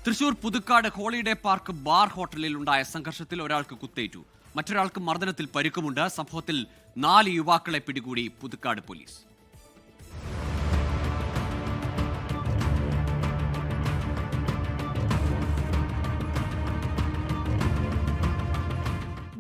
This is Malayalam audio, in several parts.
Thrissur Puthukkad holiday park bar ഹോട്ടലിൽ ഉണ്ടായ സംഘർഷത്തിൽ ഒരാൾക്ക് കുത്തേറ്റു. മറ്റൊരാൾക്ക് മർദ്ദനത്തിൽ പരിക്കുമുണ്ട്. സംഭവത്തിൽ 4 യുവാക്കളെ പിടികൂടി പുതുക്കാട് പോലീസ്.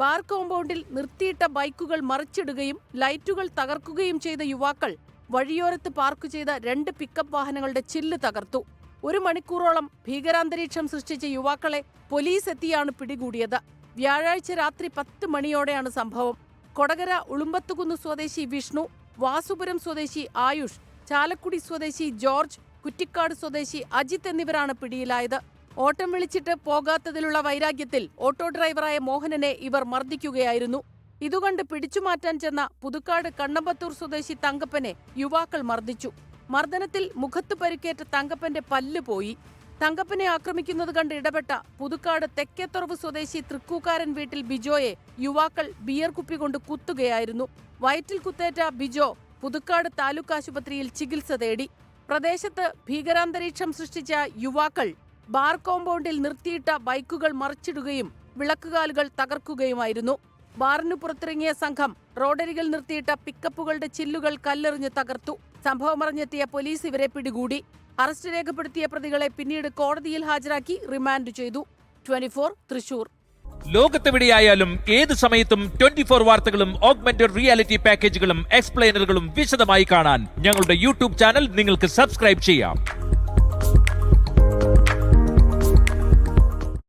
ബാർ കോമ്പൗണ്ടിൽ നിർത്തിയിട്ട ബൈക്കുകൾ മറിച്ചിടുകയും ലൈറ്റുകൾ തകർക്കുകയും ചെയ്ത യുവാക്കൾ വഴിയോരത്ത് പാർക്ക് ചെയ്ത 2 പിക്കപ്പ് വാഹനങ്ങളുടെ ചില്ല് തകർത്തു. 1 മണിക്കൂറോളം ഭീകരാന്തരീക്ഷം സൃഷ്ടിച്ച യുവാക്കളെ പോലീസ് എത്തിയാണ് പിടികൂടിയത്. വ്യാഴാഴ്ച രാത്രി 10 മണിയോടെയാണ് സംഭവം. കൊടകര ഉളുമ്പത്തുകുന്ന് സ്വദേശി വിഷ്ണു, വാസുപുരം സ്വദേശി ആയുഷ്, ചാലക്കുടി സ്വദേശി ജോർജ്, കുറ്റിക്കാട് സ്വദേശി അജിത് എന്നിവരാണ് പിടിയിലായത്. ഓട്ടം വിളിച്ചിട്ട് പോകാത്തതിലുള്ള വൈരാഗ്യത്തിൽ ഓട്ടോ ഡ്രൈവറായ മോഹനനെ ഇവർ മർദ്ദിക്കുകയായിരുന്നു. ഇതുകണ്ട് പിടിച്ചുമാറ്റാൻ ചെന്ന പുതുക്കാട് കണ്ണമ്പത്തൂർ സ്വദേശി തങ്കപ്പനെ യുവാക്കൾ മർദ്ദിച്ചു. മർദ്ദനത്തിൽ മുഖത്ത് പരിക്കേറ്റ തങ്കപ്പന്റെ പല്ല് പോയി. തങ്കപ്പനെ ആക്രമിക്കുന്നത് കണ്ട് ഇടപെട്ട പുതുക്കാട് തെക്കേത്തുറവ് സ്വദേശി തൃക്കൂക്കാരൻ വീട്ടിൽ ബിജോയെ യുവാക്കൾ ബിയർ കുപ്പി കൊണ്ട് കുത്തുകയായിരുന്നു. വയറ്റിൽ കുത്തേറ്റ ബിജോ പുതുക്കാട് താലൂക്ക് ആശുപത്രിയിൽ ചികിത്സ തേടി. പ്രദേശത്ത് ഭീകരാന്തരീക്ഷം സൃഷ്ടിച്ച യുവാക്കൾ ബാർ കോമ്പൗണ്ടിൽ നിർത്തിയിട്ട ബൈക്കുകൾ മറിച്ചിടുകയും വിളക്കുകാലുകൾ തകർക്കുകയുമായിരുന്നു. ബാറിനു പുറത്തിറങ്ങിയ സംഘം റോഡരികിൽ നിർത്തിയിട്ട പിക്കപ്പുകളുടെ ചില്ലുകൾ കല്ലെറിഞ്ഞ് തകർത്തു. സംഭവമറിഞ്ഞെത്തിയ പോലീസ് ഇവരെ പിടികൂടി. അറസ്റ്റ് രേഖപ്പെടുത്തിയ പ്രതികളെ പിന്നീട് കോടതിയിൽ ഹാജരാക്കി റിമാൻഡ് ചെയ്തു. 24 തൃശൂർ. ലോകത്തെവിടെയായാലും ഏത് സമയത്തും 24 വാർത്തകളും ഓഗ്മെന്റഡ് റിയാലിറ്റി പാക്കേജുകളും എക്സ്പ്ലെയിനറുകളും വിശദമായി കാണാൻ ഞങ്ങളുടെ യൂട്യൂബ് ചാനൽ നിങ്ങൾക്ക് സബ്സ്ക്രൈബ് ചെയ്യാം.